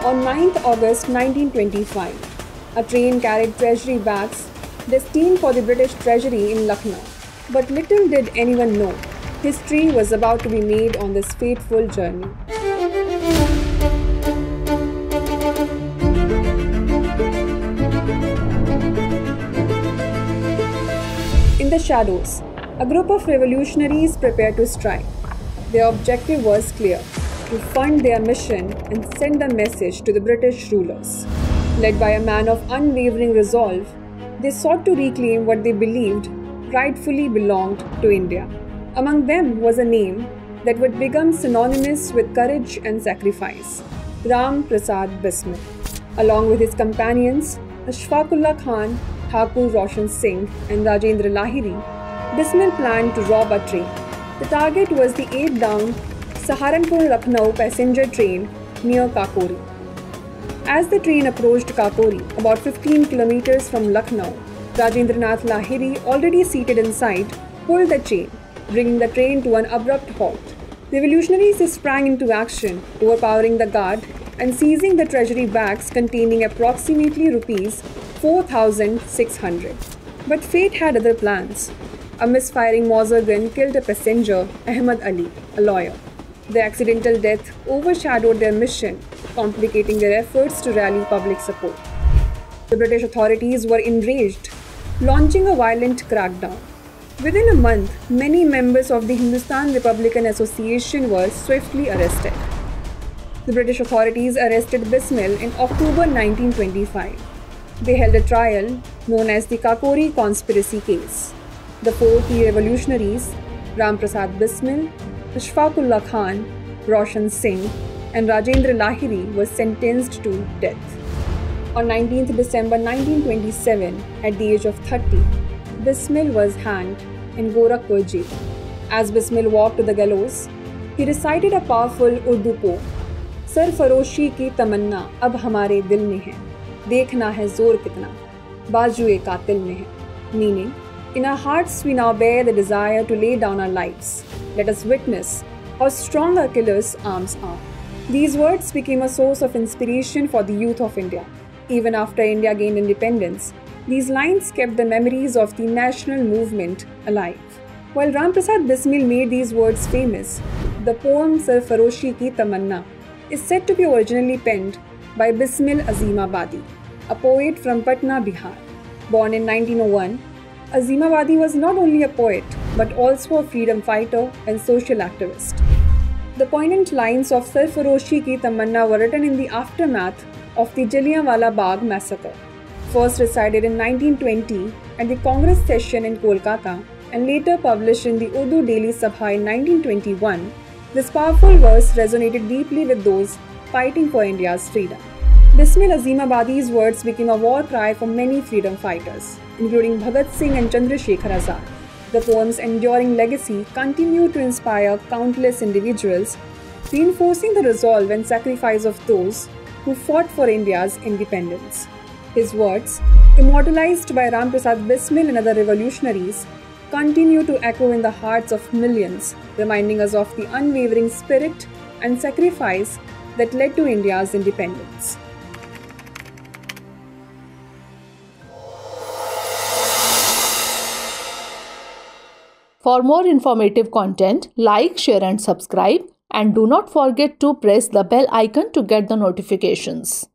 On 9th August 1925, a train carried treasury bags destined for the British Treasury in Lucknow. But little did anyone know, history was about to be made on this fateful journey. In the shadows, a group of revolutionaries prepared to strike. Their objective was clear: to fund their mission and send a message to the British rulers. Led by a man of unwavering resolve, they sought to reclaim what they believed rightfully belonged to India. Among them was a name that would become synonymous with courage and sacrifice: Ram Prasad Bismil. Along with his companions, Ashfaqullah Khan, Thakur Roshan Singh and Rajendra Lahiri, Bismil planned to rob a train. The target was the 8-down Saharanpur-Lucknow passenger train near Kakori. As the train approached Kakori, about 15 kilometers from Lucknow, Rajendranath Lahiri, already seated inside, pulled the chain, bringing the train to an abrupt halt. The revolutionaries sprang into action, overpowering the guard and seizing the treasury bags containing approximately rupees 4,600. But fate had other plans. A misfiring Mauser gun killed a passenger, Ahmad Ali, a lawyer. The accidental death overshadowed their mission, complicating their efforts to rally public support. The British authorities were enraged, launching a violent crackdown. Within a month, many members of the Hindustan Republican Association were swiftly arrested. The British authorities arrested Bismil in October 1925. They held a trial known as the Kakori Conspiracy Case. The four key revolutionaries, Ram Prasad Bismil, Ashfaqullah Khan, Roshan Singh, and Rajendra Lahiri, were sentenced to death. On 19th December 1927, at the age of 30, Bismil was hanged in Gorakhpur jail. As Bismil walked to the gallows, he recited a powerful Urdu poem, "Sarfaroshi ki tamanna ab hamare dil mein hai, dekhna hai zor kitna, bajuye qatil mein hai," meaning, "In our hearts we now bear the desire to lay down our lives. Let us witness how strong our killers' arms are." These words became a source of inspiration for the youth of India. Even after India gained independence, these lines kept the memories of the national movement alive. While Ram Prasad Bismil made these words famous, the poem Sarfaroshi Ki Tamanna is said to be originally penned by Bismil Azimabadi, a poet from Patna, Bihar. Born in 1901, Azimabadi was not only a poet but also a freedom fighter and social activist. The poignant lines of Sarfaroshi Ki Tamanna were written in the aftermath of the Jallianwala Bagh massacre, first recited in 1920 at the Congress session in Kolkata and later published in the Urdu Daily Sabha in 1921. This powerful verse resonated deeply with those fighting for India's freedom. Bismil Azimabadi's words became a war cry for many freedom fighters, including Bhagat Singh and Chandrasekhar Azad. The poem's enduring legacy continued to inspire countless individuals, reinforcing the resolve and sacrifice of those who fought for India's independence. His words, immortalized by Ram Prasad Bismil and other revolutionaries, continue to echo in the hearts of millions, reminding us of the unwavering spirit and sacrifice that led to India's independence. For more informative content, like, share and subscribe, and do not forget to press the bell icon to get the notifications.